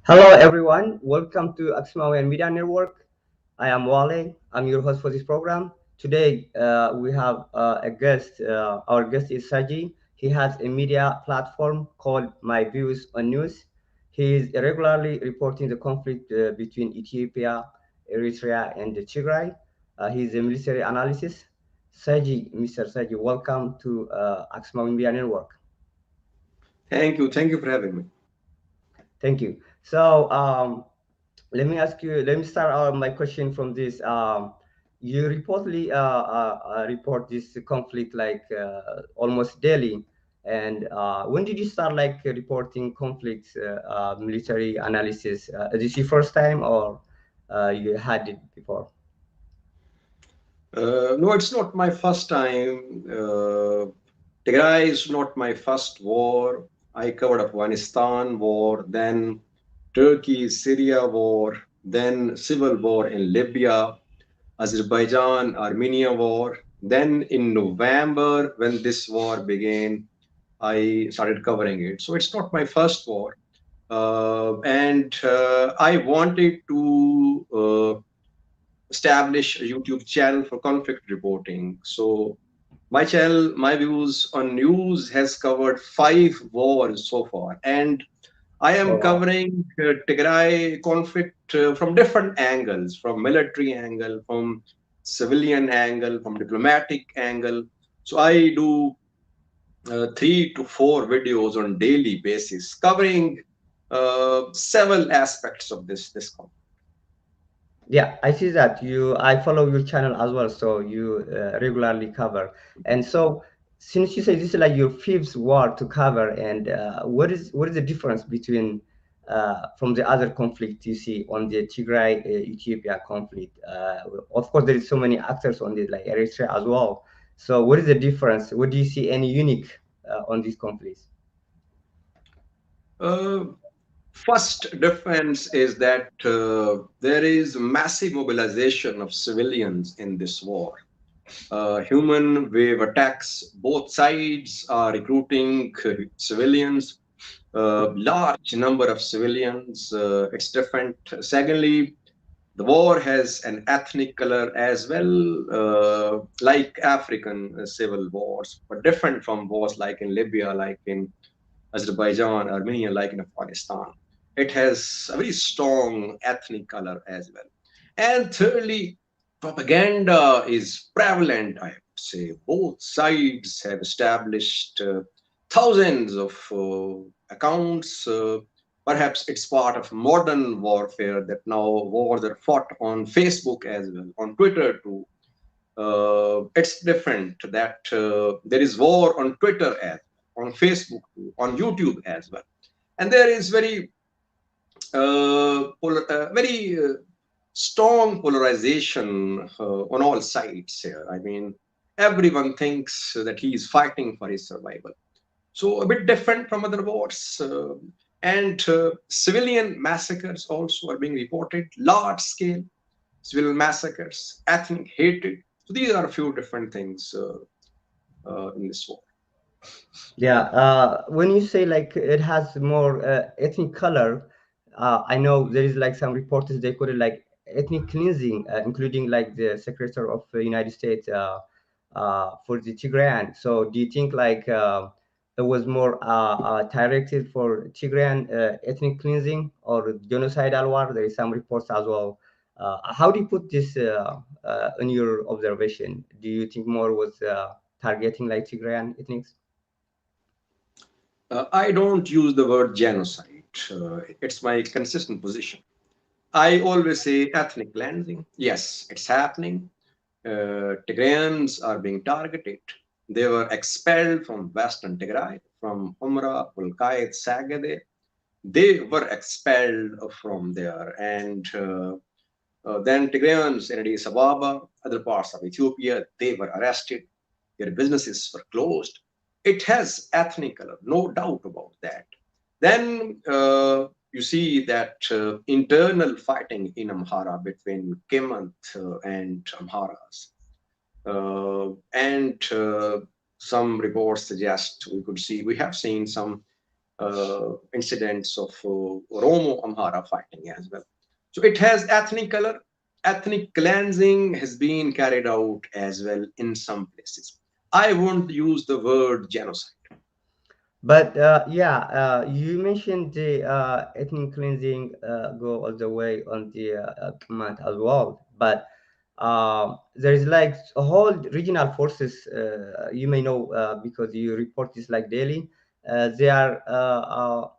Hello, everyone. Welcome to Aximawi Media Network. I am Wale. I'm your host for this program. Today, we have a guest. Our guest is Sajid. He has a media platform called My Views on News. He is regularly reporting the conflict between Ethiopia, Eritrea, and Tigray. He is a military analyst. Sajid, Mr. Sajid, welcome to Aximawi Media Network. Thank you. Thank you for having me. Thank you. So, let me ask you. Let me start my question from this. You reportedly report this conflict like almost daily. And when did you start like reporting conflicts, military analysis? Is this your first time, or you had it before? No, it's not my first time. Tigray is not my first war. I covered Afghanistan war, then Turkey, Syria war, then civil war in Libya, Azerbaijan, Armenia war. Then in November, when this war began, I started covering it. So it's not my first war. And I wanted to establish a YouTube channel for conflict reporting. So my channel, My Views on News, has covered 5 wars so far, and I Oh am wow. covering Tigray conflict from different angles, from military angle, from civilian angle, from diplomatic angle. So I do 3 to 4 videos on daily basis, covering several aspects of this conflict. Yeah, I see that you. I follow your channel as well, so you regularly cover. And so, since you say this is like your fifth war to cover, and what is the difference between from the other conflict you see on the Tigray Ethiopia conflict? Of course, there is so many actors on this, like Eritrea as well. So, what is the difference? What do you see any unique on these conflicts? Uh, First difference is that there is massive mobilization of civilians in this war. Human wave attacks, both sides are recruiting civilians, large number of civilians. It's different. Secondly, the war has an ethnic color as well, like African civil wars, but different from wars like in Libya, like in Azerbaijan, Armenia, like in Afghanistan. It has a very strong ethnic color as well. And thirdly, propaganda is prevalent, I would say. Both sides have established thousands of accounts. Perhaps it's part of modern warfare that now wars are fought on Facebook as well, on Twitter too. It's different that there is war on Twitter as well, on Facebook too, on YouTube as well, and there is very strong polarization on all sides here. I mean, everyone thinks that he is fighting for his survival. So a bit different from other wars. And civilian massacres also are being reported, large scale civil massacres, ethnic hatred. So these are a few different things in this war. Yeah, when you say like it has more ethnic color, I know there is like some reporters they call it like ethnic cleansing, including like the Secretary of the United States for the Tigrayan. So do you think like it was more directed for Tigrayan ethnic cleansing or genocidal war? There is some reports as well. How do you put this in your observation? Do you think more was targeting like Tigrayan ethnics? I don't use the word genocide. It's my consistent position. I always say ethnic cleansing. Yes, it's happening. Tigrayans are being targeted. They were expelled from Western Tigray, from Umra, Pulkayet, Sagade. They were expelled from there. And then Tigrayans in Addis Ababa, other parts of Ethiopia, they were arrested. Their businesses were closed. It has ethnic color, no doubt about that. Then you see that internal fighting in Amhara between Kemant and Amharas. And some reports suggest we have seen some incidents of Oromo Amhara fighting as well. So it has ethnic color. Ethnic cleansing has been carried out as well in some places. I won't use the word genocide. But yeah, you mentioned the ethnic cleansing go all the way on the command as well. But there is like a whole regional forces. You may know because you report this like daily. They are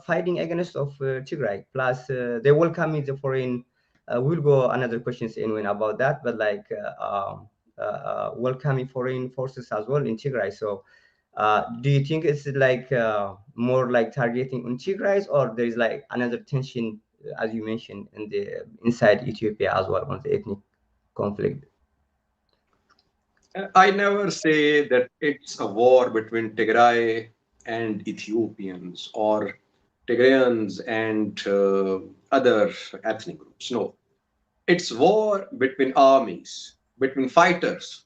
fighting against of Tigray. Plus, they welcome the foreign. We'll go another questions in when about that. But like welcoming foreign forces as well in Tigray. So do you think it's like more like targeting on Tigray, or there is like another tension, as you mentioned, in the inside Ethiopia as well on the ethnic conflict? I never say that it's a war between Tigray and Ethiopians or Tigrayans and other ethnic groups. No, it's war between armies, between fighters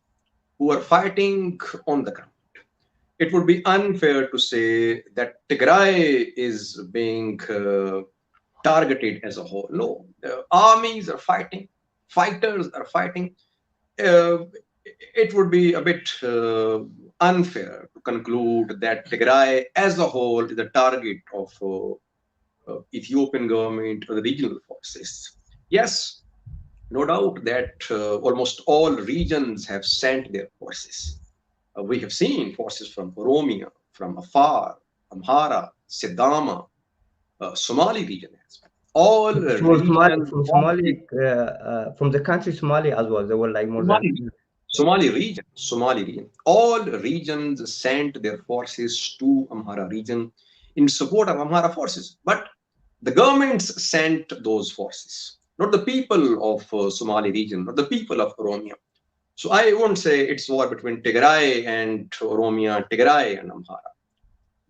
who are fighting on the ground. It would be unfair to say that Tigray is being targeted as a whole. No, armies are fighting, fighters are fighting. Uh, it would be a bit unfair to conclude that Tigray as a whole is the target of Ethiopian government or the regional forces. Yes, no doubt that almost all regions have sent their forces. We have seen forces from Oromia, from Afar, Amhara, Sidama, Somali region as well. All regions, From the country Somali as well. There were like more than. Somali region, Somali region. All regions sent their forces to Amhara region in support of Amhara forces. But the governments sent those forces, not the people of Somali region, not the people of Oromia. So I won't say it's war between Tigray and Oromia, Tigray and Amhara.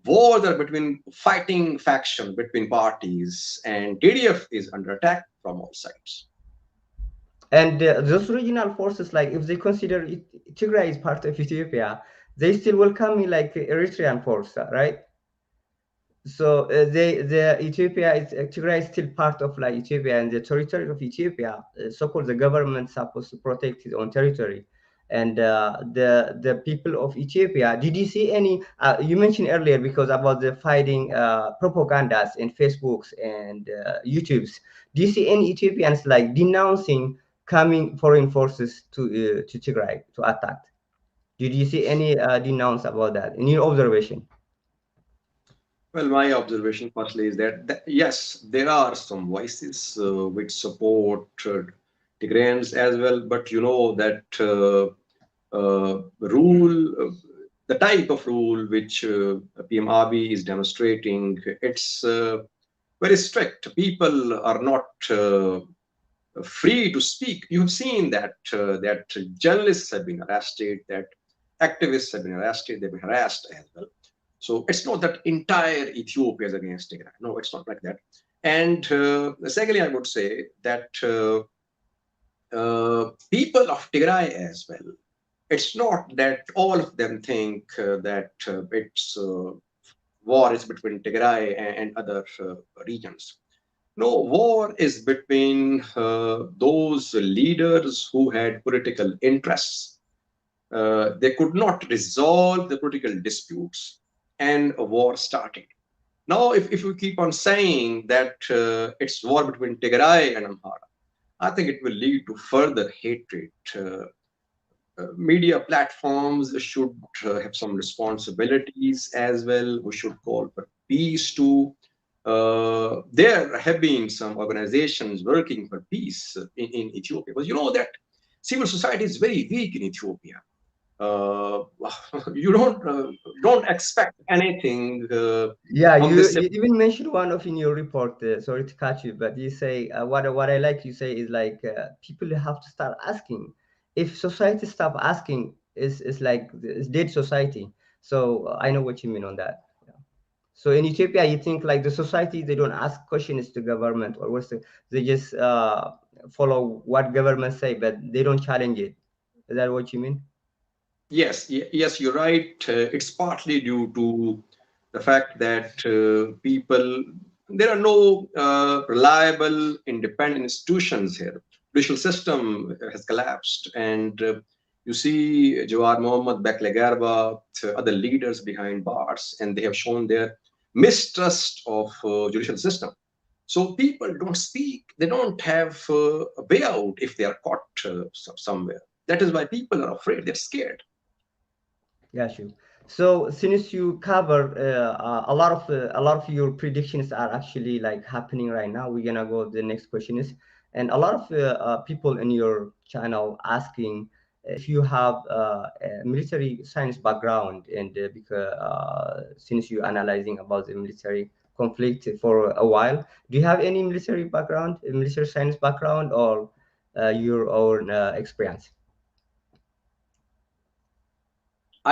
Wars are between fighting faction between parties, and TDF is under attack from all sides. And those regional forces, like if they consider Tigray is part of Ethiopia, they still welcome me like Eritrean force, right? So the Ethiopia is Tigray is still part of like Ethiopia and the territory of Ethiopia. So-called the government supposed to protect its own territory, and the people of Ethiopia. Did you see any? You mentioned earlier because about the fighting propagandas in Facebooks and YouTubes. Do you see any Ethiopians like denouncing coming foreign forces to Tigray to attack? Did you see any denounce about that in your observation? Well, my observation firstly is that yes, there are some voices which support Tigrayans as well, but you know that the type of rule which PM Abiy is demonstrating, it's very strict. People are not free to speak. You have seen that journalists have been arrested, that activists have been arrested, they've been harassed as well. So it's not that entire Ethiopia is against Tigray. No, it's not like that. And secondly, I would say that people of Tigray as well. It's not that all of them think that it's war is between Tigray and other regions. No, war is between those leaders who had political interests. They could not resolve the political disputes, and a war started. Now, if we keep on saying that it's war between Tigray and Amhara, I think it will lead to further hatred. Media platforms should have some responsibilities as well. We should call for peace too. There have been some organizations working for peace in Ethiopia, because you know that civil society is very weak in Ethiopia. Uh, you don't expect anything Yeah, from this. you even mentioned one of in your report. Sorry to catch you, but you say what I like you say is like people have to start asking. If society stop asking, is like it's dead society. So I know what you mean on that. Yeah. So in Ethiopia, you think like the society they don't ask questions to government or what's the, they just follow what government say, but they don't challenge it. Is that what you mean? Yes, yes, you're right. It's partly due to the fact that people, there are no reliable independent institutions here. Judicial system has collapsed, and you see Jawar Mohammed, Bekle Garba, other leaders behind bars, and they have shown their mistrust of judicial system. So people don't speak. They don't have a way out if they are caught somewhere. That is why people are afraid. They're scared. Yeah, sure. So since you cover a lot of your predictions are actually like happening right now, we're gonna go. The next question is, and a lot of people in your channel asking if you have a military science background, and because since you analyzing about the military conflict for a while, do you have any military background, military science background, or your own experience?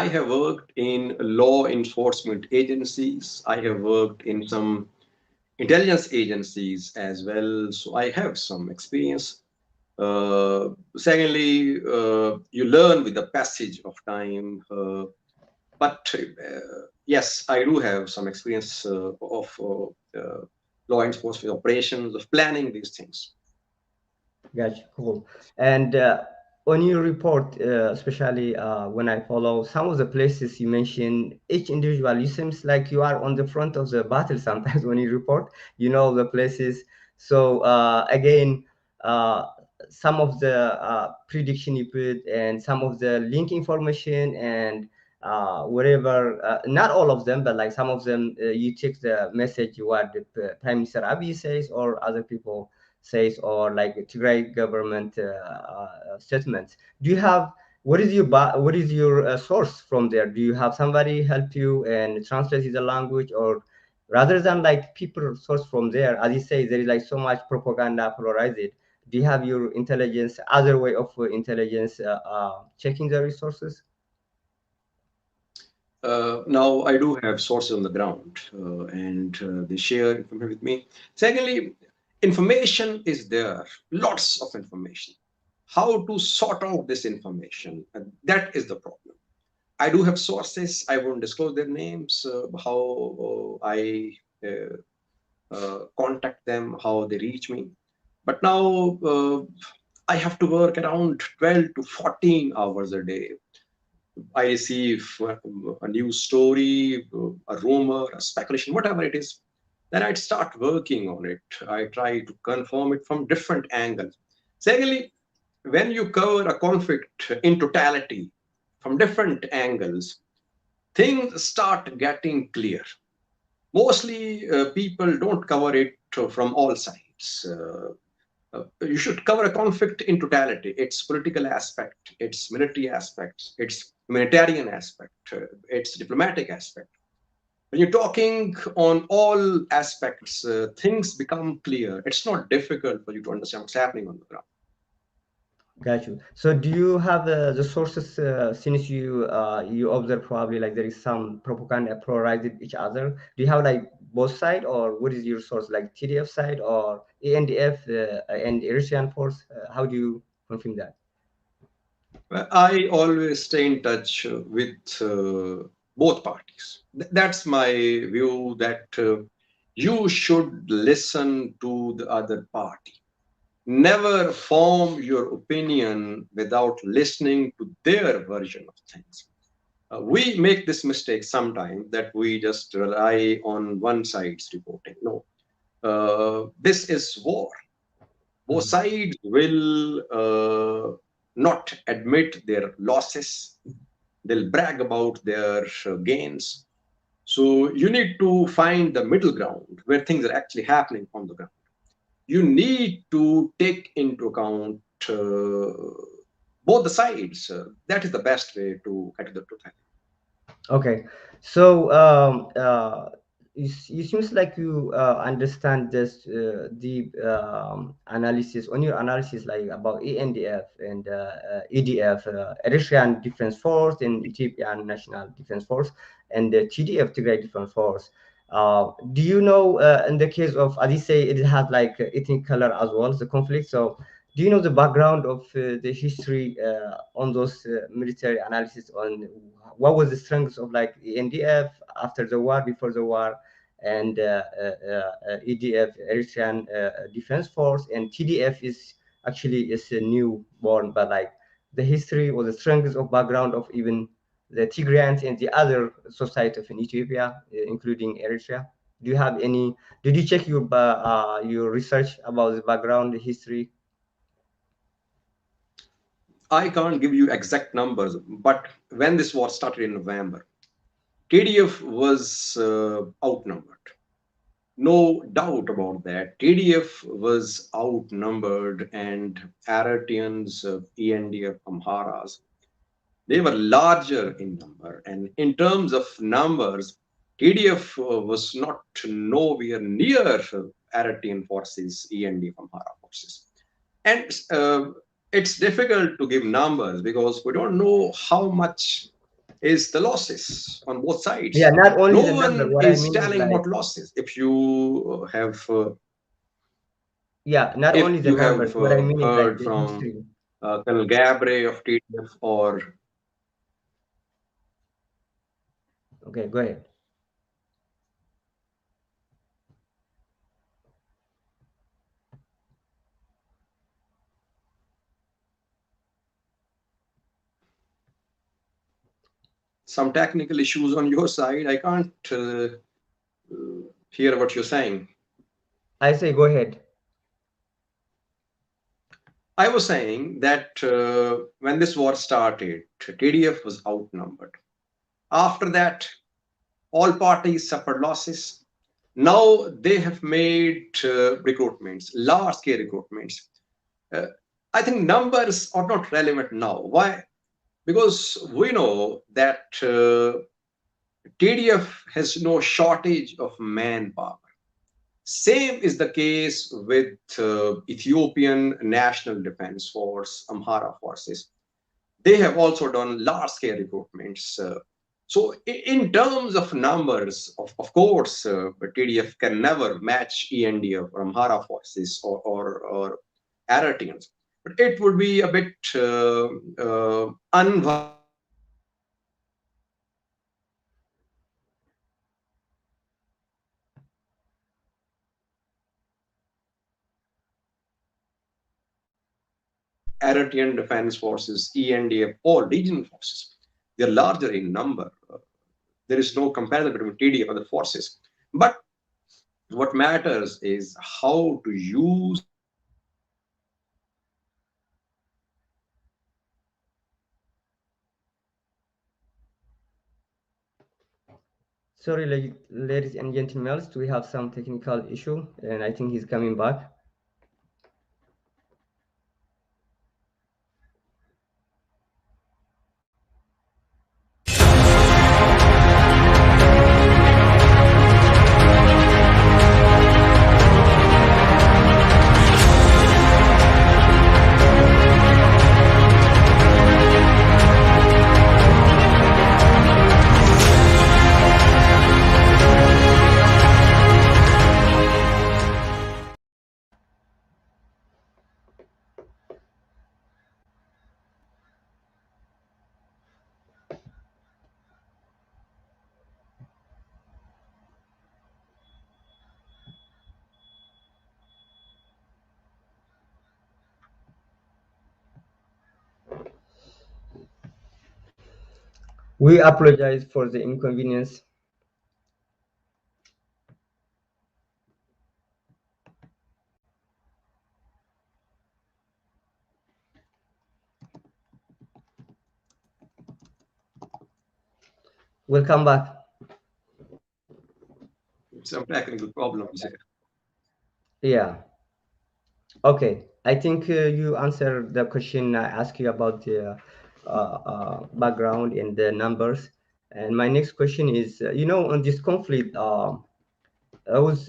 I have worked in law enforcement agencies. I have worked in some intelligence agencies as well. So I have some experience. Secondly, you learn with the passage of time. But yes, I do have some experience of law enforcement operations, of planning these things. Gotcha, cool. And on your report, especially when I follow some of the places you mention, each individual, you seems like you are on the front of the battle sometimes when you report, you know the places. So again, uh, some of the prediction you put and some of the link information and whatever, not all of them, but like some of them, you check the message what the Prime Minister Abiy says or other people says or like Tigray government statements. Do you have what is your source from there? Do you have somebody help you and translate the language, or rather than like people source from there, as you say, there is like so much propaganda polarized. Do you have your intelligence other way of intelligence checking the resources? Now, I do have sources on the ground, and they share information with me. Secondly, information is there, lots of information. How to sort out this information? And that is the problem. I do have sources. I won't disclose their names. How I contact them, how they reach me. But now I have to work around 12 to 14 hours a day. I receive a news story, a rumor, a speculation, whatever it is. Then I'd start working on it. I try to confirm it from different angles. Secondly, when you cover a conflict in totality from different angles, things start getting clear. Mostly, people don't cover it from all sides. You should cover a conflict in totality, its political aspect, its military aspects, its humanitarian aspect, its diplomatic aspect. When you're talking on all aspects, things become clear. It's not difficult for you to understand what's happening on the ground. Got you. So do you have the sources since you observe probably like there is some propaganda polarized each other? Do you have like both side or what is your source like TDF side or ANDF and Eritrean force? How do you confirm that? Well, I always stay in touch with both parties. That's my view that you should listen to the other party. Never form your opinion without listening to their version of things. We make this mistake sometimes that we just rely on one side's reporting. No, this is war. Both Mhm. sides will not admit their losses. They'll brag about their gains. So you need to find the middle ground where things are actually happening on the ground. You need to take into account both the sides. That is the best way to get to the truth. Okay, so it seems like you understand this deep analysis on your analysis, like about ENDF and EDF, Eritrean Defense Force, and Ethiopian National Defense Force, and the TDF, Tigray Defense Force. Do you know in the case of, as you say, it has like ethnic color as well, the conflict. So Do you know the background of the history on those military analysis on what was the strengths of like NDF after the war, before the war, and EDF, Eritrean Defense Force, and TDF is a new born, but like the history or the strengths of background of even the Tigrayans and the other societies in Ethiopia, including Eritrea. Do you have any? Did you check your research about the background, the history? I can't give you exact numbers, but when this war started in November, TDF was outnumbered. No doubt about that. TDF was outnumbered, and Aratians, ENDF, Amharas, they were larger in number. And in terms of numbers, TDF was not nowhere near Aratian forces, ENDF, Amhara forces. And it's difficult to give numbers because we don't know how much is the losses on both Yeah, sides. not only No the number. one What I is mean is telling like, about losses. yeah, not only If the you numbers. have What I mean is like heard the from history. Colonel Gabre of TDF, or Okay, go ahead. some technical issues on your side, I can't hear what you're saying. I say go ahead. I was saying that when this war started, TDF was outnumbered. After that, all parties suffered losses. Now they have made recruitments, large scale recruitments. Uh, I think numbers are not relevant now. Why? Because we know that TDF has no shortage of manpower. Same is the case with Ethiopian National Defense Force, Amhara forces. They have also done large scale recruitments. So, in terms of numbers, of course, TDF can never match ENDF or Amhara forces or Aratians. But it would be a bit unwise to say that Aratian Defense Forces, ENDF, or regional forces. They're larger in number. There is no comparison between TDF and other forces. But what matters is how to use Sorry, ladies and gentlemen, we have some technical issue, and I think he's coming back. We apologize for the inconvenience. We'll come back. some technical problems here. Yeah. Okay. I think you answered the question I asked you about the background and the numbers. And my next question is, on this conflict, I was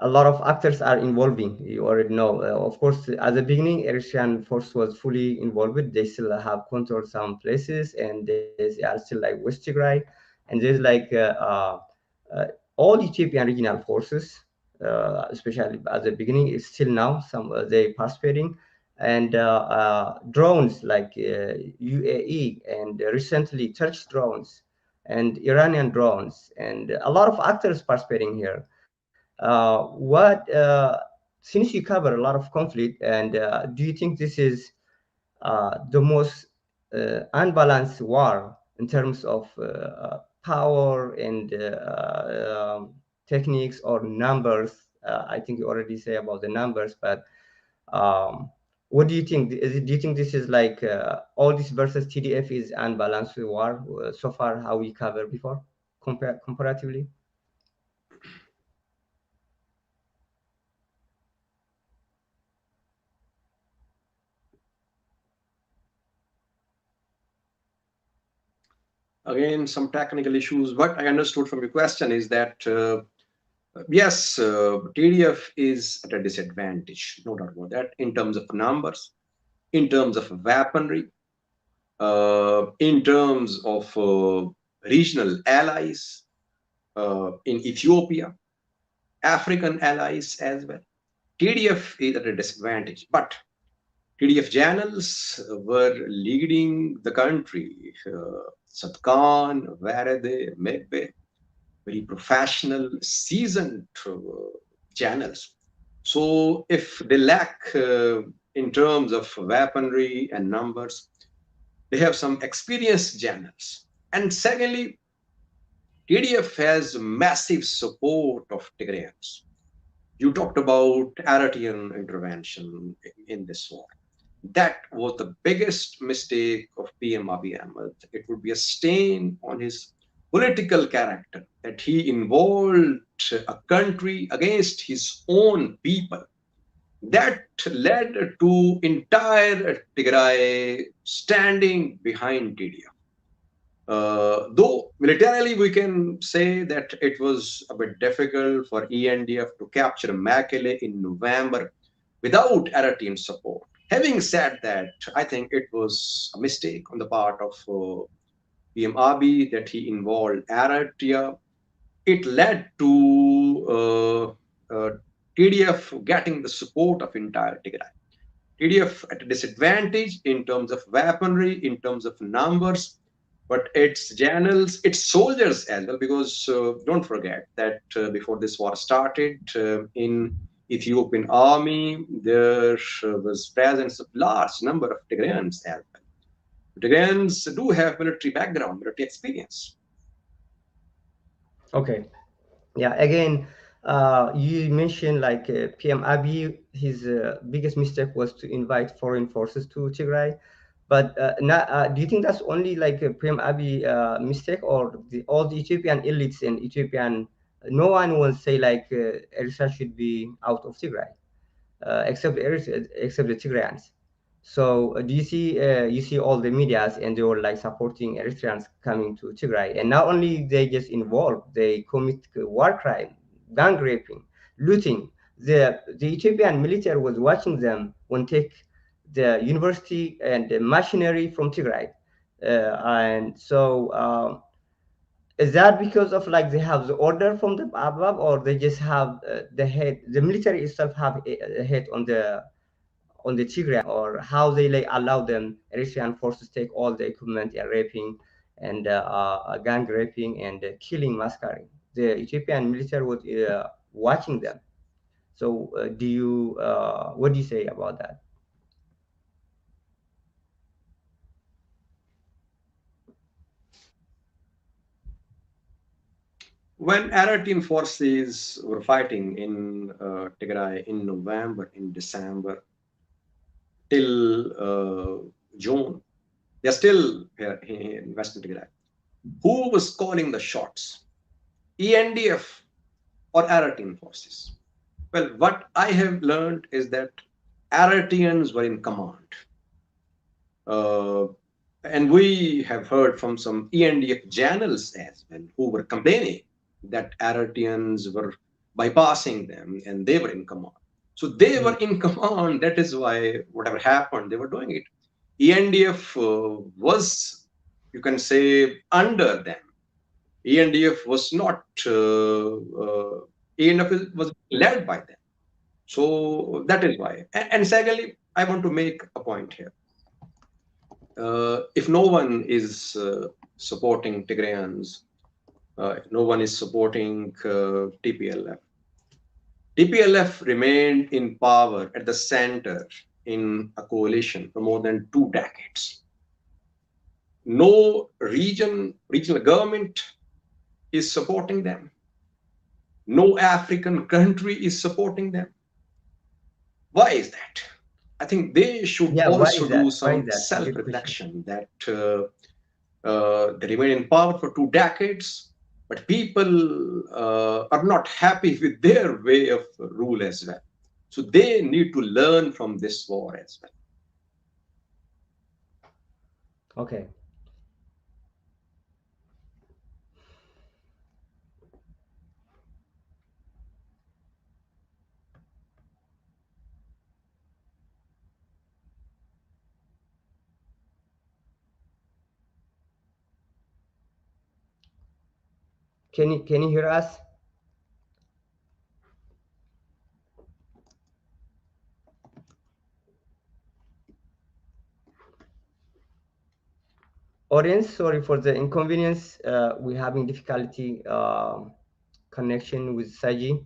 a lot of actors are involving. You already know. Of course, at the beginning, Eritrean force was fully involved. They still have control some places, and they are still like West Tigray, and there's like uh, all Ethiopian regional forces. especially at the beginning. It's still now some they participating, and drones like UAE and recently Turkish drones and Iranian drones and a lot of actors participating here. What since you cover a lot of conflict, and do you think this is the most unbalanced war in terms of power and techniques or numbers? I think you already say about the numbers, but um, what do you think? Do you think this is like all this versus TDF is unbalanced war so far? How we cover before, comparatively? Again, some technical issues. What I understood from your question is that yes, TDF is at a disadvantage, no doubt about that, in terms of numbers, in terms of weaponry, in terms of regional allies in Ethiopia, African allies as well. TDF is at a disadvantage, but TDF channels were leading the country. Satkan, Varade, Megbe, very professional, seasoned channels. So if they lack in terms of weaponry and numbers, they have some experienced channels. And secondly, TDF has massive support of Tigrayans. You talked about Aratian intervention in this war. That was the biggest mistake of PM Abiy Ahmed. It would be a stain on his political character that he involved a country against his own people. That led to entire Tigray standing behind TDF. Though militarily, we can say that it was a bit difficult for ENDF to capture Mekele in November without Eritrean support. Having said that, I think it was a mistake on the part of PM Abiy that he involved Eritrea. It led to TDF getting the support of entire Tigray. TDF at a disadvantage in terms of weaponry, in terms of numbers, but its generals, its soldiers as well, because don't forget that before this war started, in Ethiopian army, there was presence of large number of Tigrayans as well. Tigrayans do have military background, military experience. Okay. Yeah, again, you mentioned like PM Abiy, his biggest mistake was to invite foreign forces to Tigray. But do you think that's only like a PM Abiy mistake, or all the Ethiopian elites and Ethiopian, no one will say like Eritrea should be out of Tigray? Except except the Tigrayans. So do you see all the medias and they were like supporting Eritreans coming to Tigray, and not only they just involved, they commit war crime, gang raping, looting. The Ethiopian military was watching them when take the university and the machinery from Tigray, and so. Is that because of like they have the order from the above, or they just have the head? The military itself have a head on the Tigray, or how they like allow them Eritrean forces take all the equipment and raping and gang raping and killing, massacring. The Ethiopian military was watching them. So do you what do you say about that? When Eritrean forces were fighting in Tigray in November, in December, till June, they're still here in Western Tigray. Who was calling the shots? ENDF or Eritrean forces? Well, what I have learned is that Eritreans were in command. Uh, and we have heard from some ENDF generals as well who were complaining that Eritreans were bypassing them and they were in command. So they were in command. That is why whatever happened, they were doing it. ENDF was, you can say, under them. ENDF was not was led by them. So that is why. And secondly, I want to make a point here. If no one is supporting Tigrayans, if no one is supporting TPLF, TPLF remained in power at the center in a coalition for more than 2 decades. No regional government is supporting them. No African country is supporting them. Why is that? I think they should Yeah, why also is do that? Why is some that? self Good question. reflection that they remain in power for 2 decades, but people are not happy with their way of rule as well. So they need to learn from this war as well. Okay. Can you hear us? Audience, sorry for the inconvenience. We're having difficulty connection with Saji.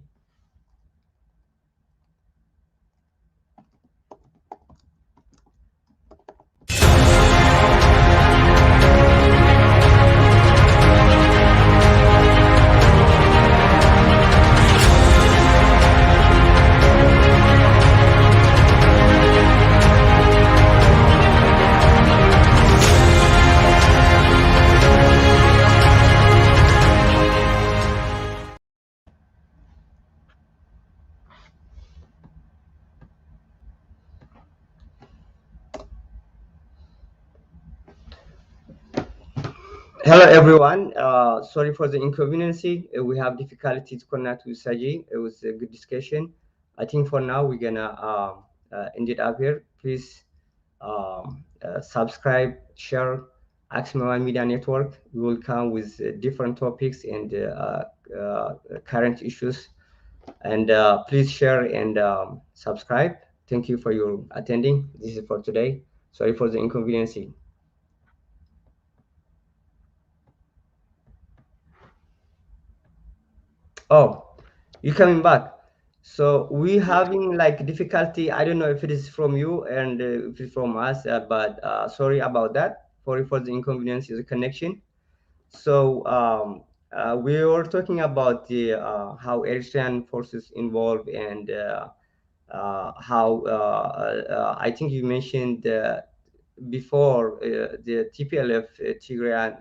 Hello, everyone. Sorry for the inconvenience. We have difficulty to connect with Saji. It was a good discussion. I think for now we're gonna end it up here. Please subscribe, share Axima Media Network. We will come with different topics and current issues. And please share and subscribe. Thank you for your attending. This is for today. Sorry for the inconvenience. Oh, you coming back. So we Yeah. having like difficulty. I don't know if it is from you and if it's from us, but sorry about that. Sorry for the inconvenience is the connection. So we were talking about the how Eritrean forces involved and how I think you mentioned before the TPLF Tigrayan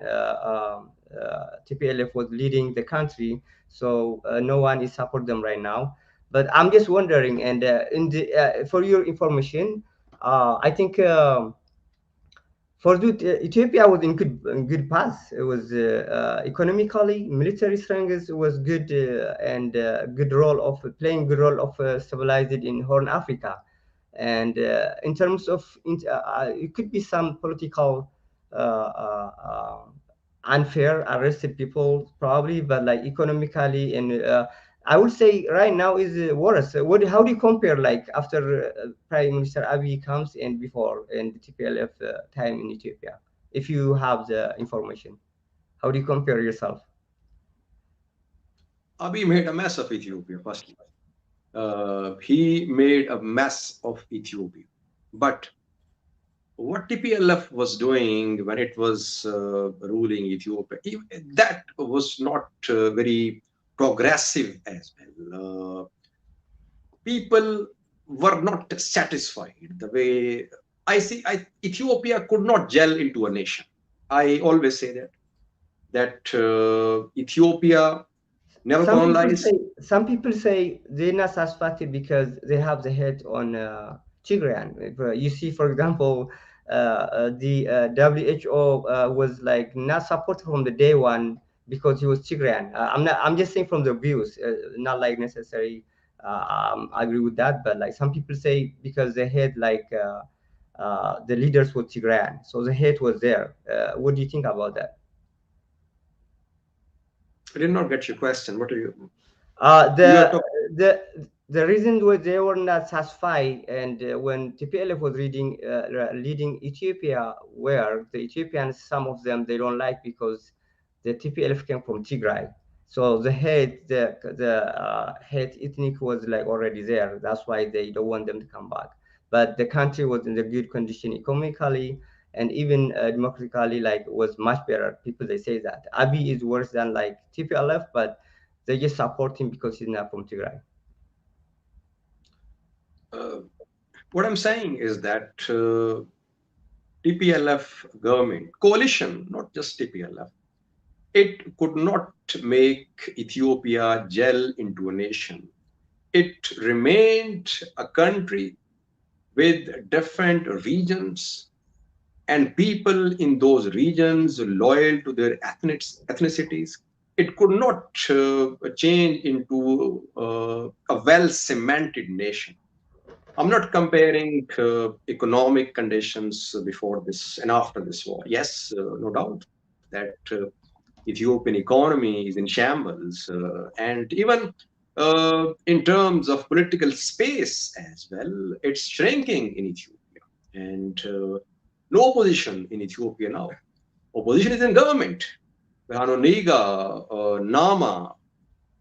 TPLF was leading the country, so no one is support them right now. But I'm just wondering, and in the for your information, I think. For Ethiopia was in good path. It was economically, military strength was good and good role of playing good role of stabilized in Horn Africa. And in terms of, it could be some political unfair arrested people probably, but like economically and I would say right now is worse. What? How do you compare like after Prime Minister Abiy comes and before and the TPLF time in Ethiopia? If you have the information, how do you compare yourself? Abiy made a mess of Ethiopia, firstly. He made a mess of Ethiopia. But what TPLF was doing when it was ruling Ethiopia, that was not very progressive as well. People were not satisfied the way Ethiopia could not gel into a nation. I always say that Ethiopia never colonized. Some people say they're not satisfied because they have the head on Tigran. If, you see, for example, the WHO was like not supported from the day one because he was Tigran. I'm not. I'm just saying from the views, not like necessary. I agree with that, but like some people say because they had like the leaders were Tigran, so the head was there. What do you think about that? I did not get your question. What are you? Uh, You are the talking. the the reason why they were not satisfied, and when TPLF was leading Ethiopia, where the Ethiopians, some of them, they don't like because the TPLF came from Tigray, so the hate ethnic was like already there. That's why they don't want them to come back. But the country was in a good condition economically and even democratically, like was much better. People they say that Abiy is worse than like TPLF, but they just support him because he's not from Tigray. Uh, what I'm saying is that TPLF government coalition, not just TPLF, it could not make Ethiopia gel into a nation. It remained a country with different regions and people in those regions loyal to their ethnicities. It could not change into a well cemented nation. I'm not comparing economic conditions before this and after this war. Yes, no doubt that Ethiopian economy is in shambles, and even in terms of political space as well, it's shrinking in Ethiopia, and no opposition in Ethiopia now. Opposition is in government. Niga, Nama,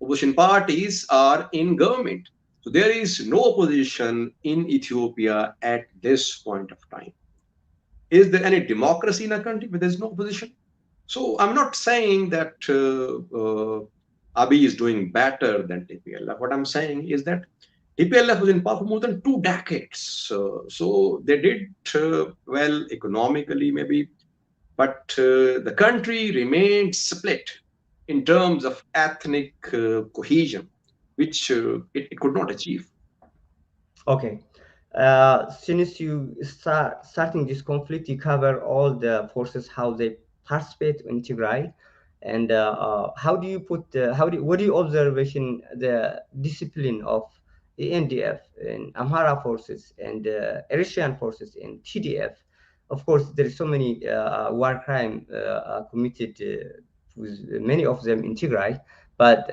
opposition parties are in government. So there is no opposition in Ethiopia at this point of time. Is there any democracy in a country where there's no opposition? So I'm not saying that Abiy is doing better than TPLF. What I'm saying is that TPLF was in power for more than 2 decades. So they did well economically, maybe, but the country remained split in terms of ethnic cohesion, which it could not achieve. Okay. Since you starting this conflict, you cover all the forces, how they participate in Tigray, and how do you what do you observation the discipline of the NDF and Amhara forces and Eritrean forces and TDF? Of course, there is so many war crime committed with many of them in Tigray, but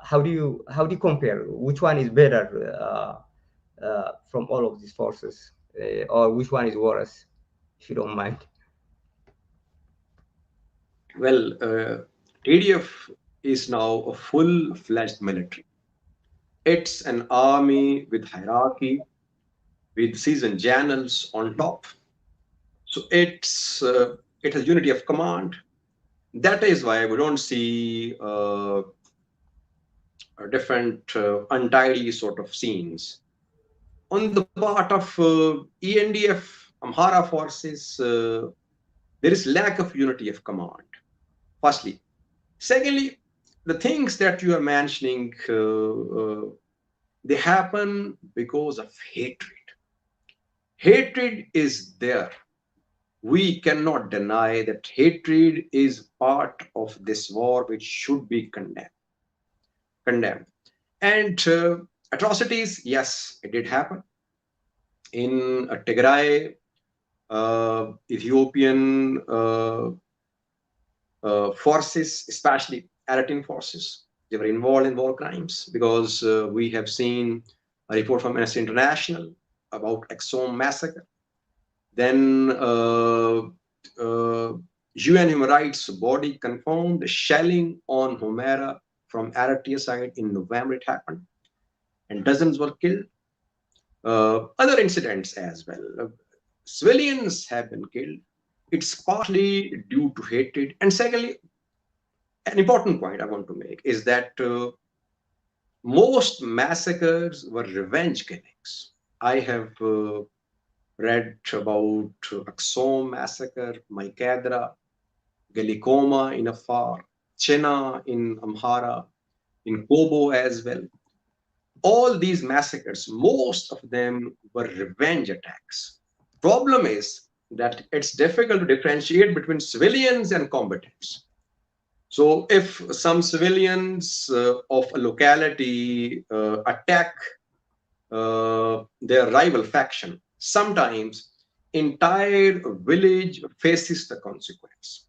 how do you compare? Which one is better? From all of these forces, or which one is worse, if you don't mind. Well, TDF is now a full-fledged military. It's an army with hierarchy, with seasoned generals on top. So it has unity of command. That is why we don't see different untidy sort of scenes. On the part of ENDF, Amhara forces, there is lack of unity of command. Firstly, secondly, the things that you are mentioning, they happen because of hatred. Hatred is there. We cannot deny that hatred is part of this war, which should be condemned. And atrocities, yes, it did happen in Tigray, Ethiopian forces, especially Eritrean forces. They were involved in war crimes because we have seen a report from Amnesty International about Exxon massacre. Then UN Human Rights body confirmed the shelling on Homera from Eritrea side in November. It happened, and dozens were killed. Other incidents as well. Civilians have been killed. It's partly due to hatred, and secondly, an important point I want to make is that most massacres were revenge killings. I have read about Aksum massacre, Maikadra, Galikoma in Afar, Chena in Amhara, in Kobo as well. All these massacres, most of them were revenge attacks. Problem is that it's difficult to differentiate between civilians and combatants. So if some civilians of a locality attack their rival faction, sometimes entire village faces the consequence.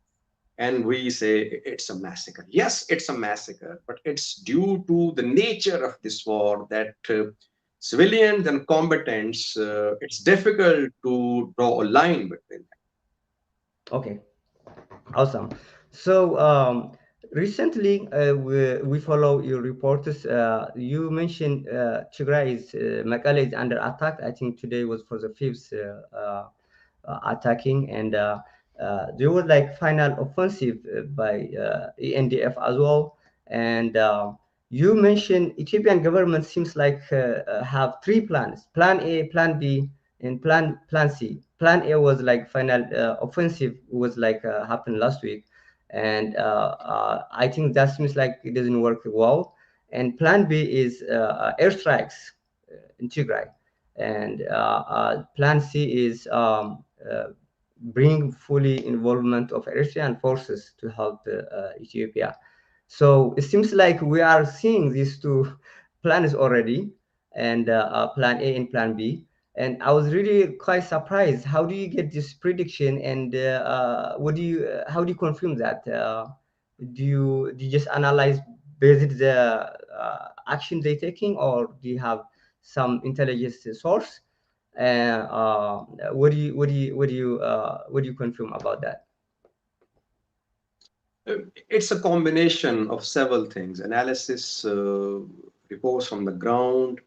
and we say it's a massacre. Yes, it's a massacre, but it's due to the nature of this war that civilians and combatants, it's difficult to draw a line between Okay, awesome. So recently, we follow your reports. You mentioned Tigray is Mekelle is under attack. I think today was for the fifth attacking, and there was like final offensive by ENDF as well. And you mentioned Ethiopian government seems like have three plans: Plan A, Plan B, and Plan C. Plan A was like final offensive was like happened last week, and I think that seems like it doesn't work well. And Plan B is airstrikes in Tigray, and Plan C is bring fully involvement of Eritrean forces to help Ethiopia. So it seems like we are seeing these two plans already, and Plan A and Plan B. And I was really quite surprised. How do you get this prediction, and what do you? How do you confirm that? Do you just analyze based the action they taking, or do you have some intelligence source? And what do you confirm about that? It's a combination of several things: analysis, reports from the ground,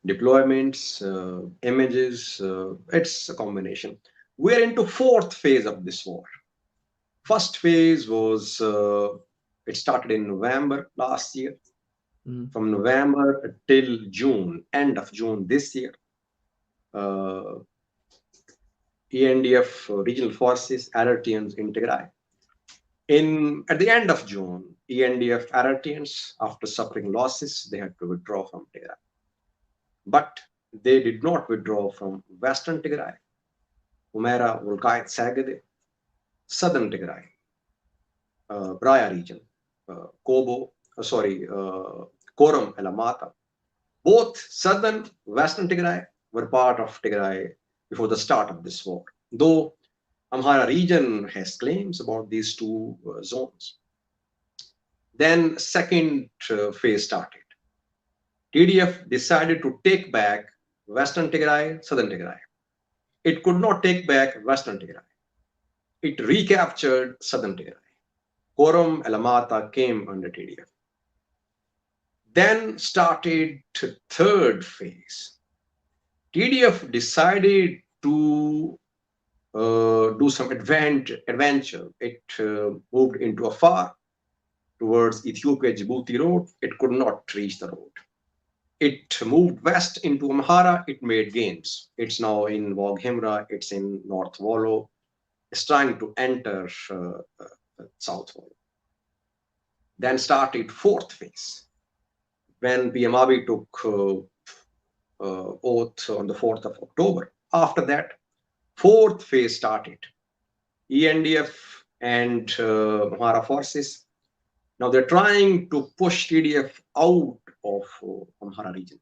deployments, images. It's a combination. We're into fourth phase of this war. First phase was it started in November last year. Mhm. From November till June, end of June this year, uh, ENDF regional forces, Eritreans in Tigray. At the end of June, ENDF Eritreans, after suffering losses, they had to withdraw from Tigray. But they did not withdraw from Western Tigray, Humera, Volkait, Sagade, Southern Tigray, Braya region, Kobo, Koram, Elamata. Both Southern Western Tigray were part of Tigray before the start of this war, though Amhara region has claims about these two zones. Then second phase started. TDF decided to take back Western Tigray, Southern Tigray. It could not take back Western Tigray. It recaptured Southern Tigray. Koram Elamata came under TDF. Then started third phase. TDF decided to do some adventure. It moved into Afar towards Ethiopia Djibouti road. It could not reach the road. It moved west into Amhara. It made gains. It's now in Waghemra. It's in North Wallo. It's trying to enter South Wallo. Then started fourth phase when PM Abiy took oath on the 4th of October. After that, fourth phase started. ENDF and Amhara forces. Now they're trying to push TDF out of Amhara region.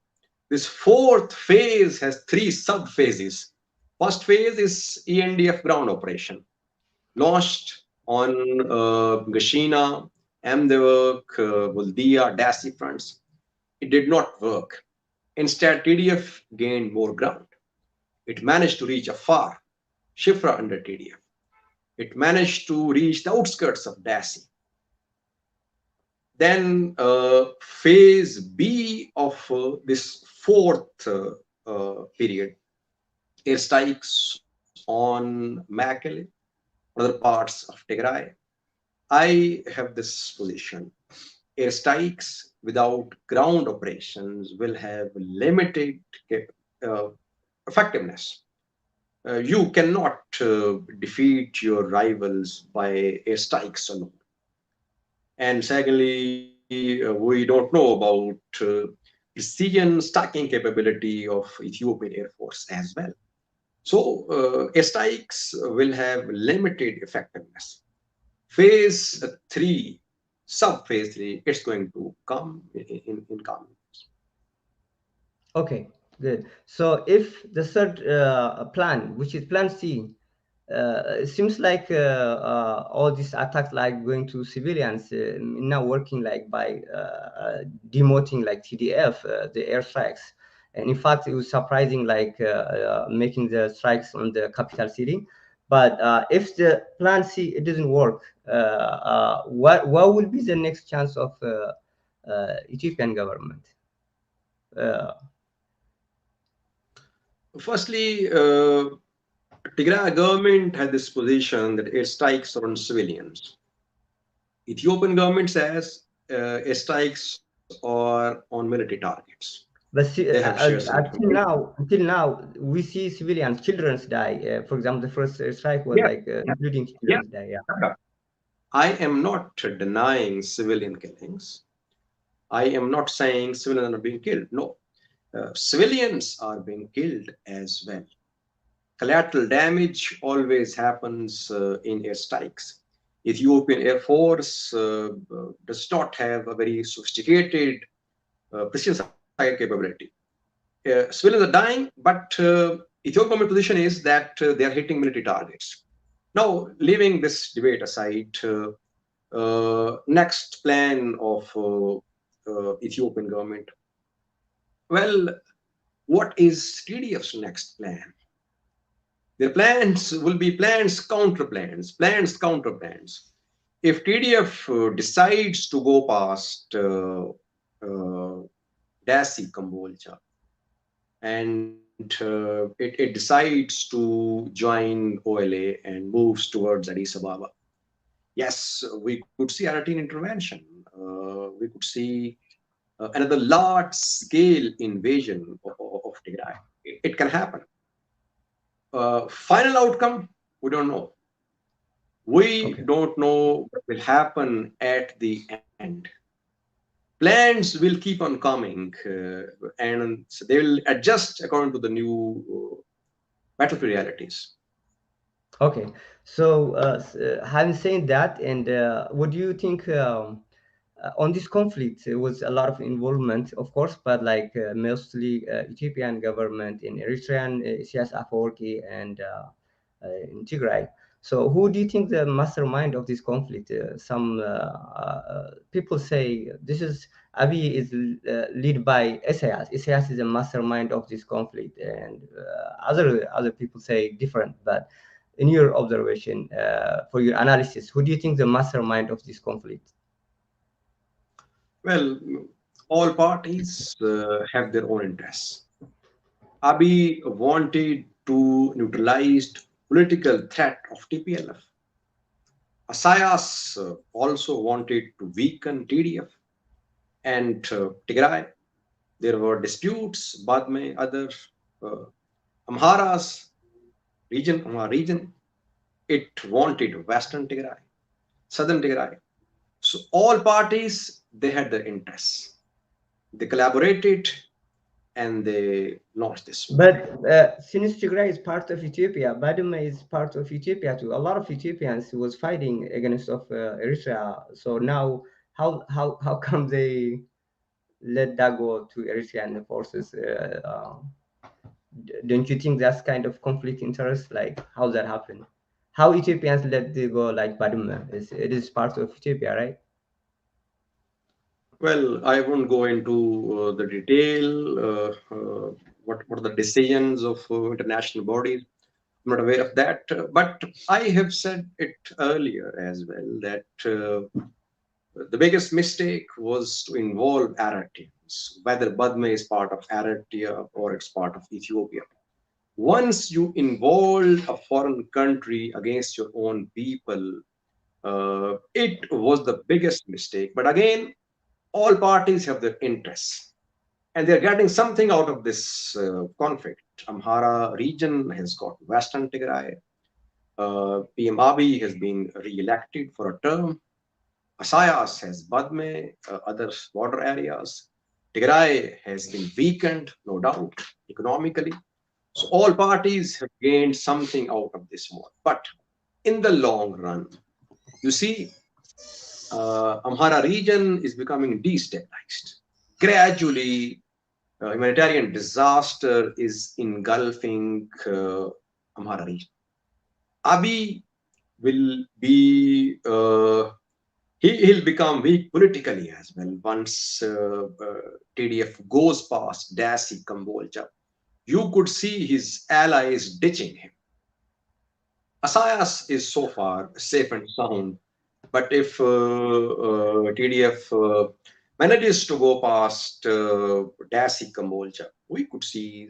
This fourth phase has three sub phases. First phase is ENDF ground operation, launched on Gashina, Amdevak, Buldia, Dasi fronts. It did not work. Instead, TDF gained more ground. It managed to reach Afar, Shifra under TDF. It managed to reach the outskirts of Dasi. Then phase B of this fourth period, airstrikes on Mekelle, other parts of Tigray. I have this position. Airstrikes without ground operations will have limited uh, effectiveness. You cannot defeat your rivals by airstrikes alone. And secondly, we don't know about precision stacking capability of Ethiopian Air Force as well. So airstrikes will have limited effectiveness. Phase three, sub phase three, it's going to come in coming. Okay, good. So if the third plan, which is Plan C, it seems like all these attacks like going to civilians now working like by demoting like TDF, the airstrikes. And in fact, it was surprising like making the strikes on the capital city. But if the plan C it doesn't work, what will be the next chance of Ethiopian government? Uh, Firstly, Tigray government had this position that airstrikes are on civilians. Ethiopian government says airstrikes are on military targets. But They have shared some information. until now, we see civilians, childrens die. For example, the first strike was Yeah, like including yeah. childrens die. Yeah. Yeah. I am not denying civilian killings. I am not saying civilians are not being killed. No, civilians are being killed as well. Collateral damage always happens in airstrikes. Ethiopian Air Force does not have a very sophisticated precision strike capability. Civilians are dying, but Ethiopian government position is that they are hitting military targets. Now, leaving this debate aside, next plan of Ethiopian government. Well, what is TDF's next plan? Their plans will be plans, counter plans, plans, counter plans. If TDF decides to go past uh, Dasi Kambolcha and it decides to join OLA and moves towards Addis Ababa, yes, we could see Aratin intervention. We could see another large scale invasion of Tigray. It can happen. Final outcome, we don't know. We Okay. don't know what will happen at the end. Plans will keep on coming, and so they will adjust according to the new battlefield realities. Okay. So, having said that, and what do you think on this conflict? It was a lot of involvement, of course, but like mostly Ethiopian government in Eritrean, Isias Afwerki, and in Tigray. So, who do you think the mastermind of this conflict? Some people say this is Abiy is led by Isaias. Isaias is a mastermind of this conflict, and other people say different. But in your observation, for your analysis, who do you think the mastermind of this conflict? Well, all parties have their own interests. Abiy wanted to neutralize political threat of TPLF. Asayas also wanted to weaken TDF and Tigray. There were disputes. Badme, other uh, Amhara's region, Amhara region, it wanted Western Tigray, Southern Tigray. So all parties they had their interests. They collaborated and they launched this war. But since Tigray is part of Ethiopia, Badme is part of Ethiopia too. A lot of Ethiopians was fighting against of Eritrea. So now, how come they let that go to Eritrean forces? Don't you think that's kind of conflict interest? Like how that happened? How Ethiopians let they go like Badme? It is part of Ethiopia, right? Well, I won't go into the detail. What are the decisions of international bodies? I'm not aware of that, but I have said it earlier as well that the biggest mistake was to involve Eritreans, whether Badme is part of Eritrea or it's part of Ethiopia. Once you involve a foreign country against your own people, it was the biggest mistake. But again, all parties have their interests and they're getting something out of this conflict. Amhara region has got Western Tigray. PM Abiy has been re-elected for a term. Asayas has Badme, other border areas. Tigray has been weakened, no doubt, economically. So all parties have gained something out of this war. But in the long run, you see, Amhara region is becoming destabilized. Gradually, humanitarian disaster is engulfing Amhara region. Abiy will be he'll become weak politically as well once TDF goes past Dasi Kambolja. You could see his allies ditching him. Asayas is so far safe and sound, but if TDF manages to go past Dasi Kambolja, we could see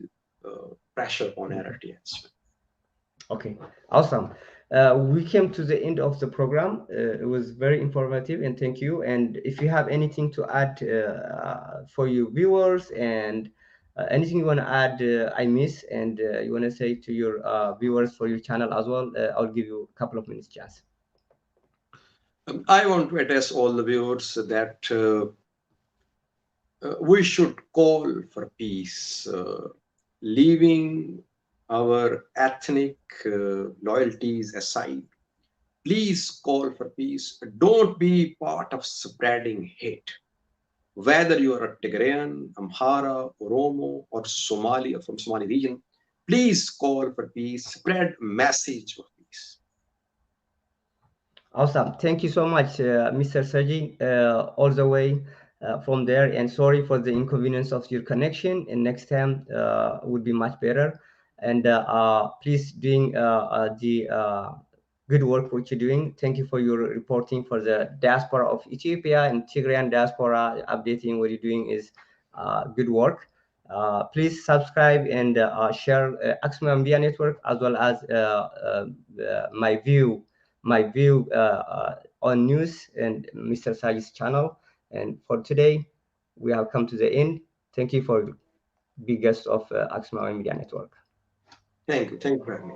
pressure on RRT as well. Okay, awesome. We came to the end of the program. It was very informative, and thank you. And if you have anything to add for your viewers, and anything you want to add, I miss, and you want to say to your viewers for your channel as well, I'll give you a couple of minutes, chance. I want to address all the viewers that we should call for peace, leaving our ethnic loyalties aside. Please call for peace. Don't be part of spreading hate. Whether you are a Tigrayan, Amhara, Oromo, or Somali, or from Somali region, please call for peace. Spread message of peace. Awesome. Thank you so much, Mr. Sajid, all the way from there. And sorry for the inconvenience of your connection. And next time would be much better. And please doing the good work what you're doing. Thank you for your reporting for the diaspora of Ethiopia and Tigrayan diaspora. Updating what you're doing is good work. Please subscribe and share Axma Media Network as well as my view on news and Mr. Sajid's channel. And for today, we have come to the end. Thank you for being guest of Axma Media Network. Thank you. Thank you for having me.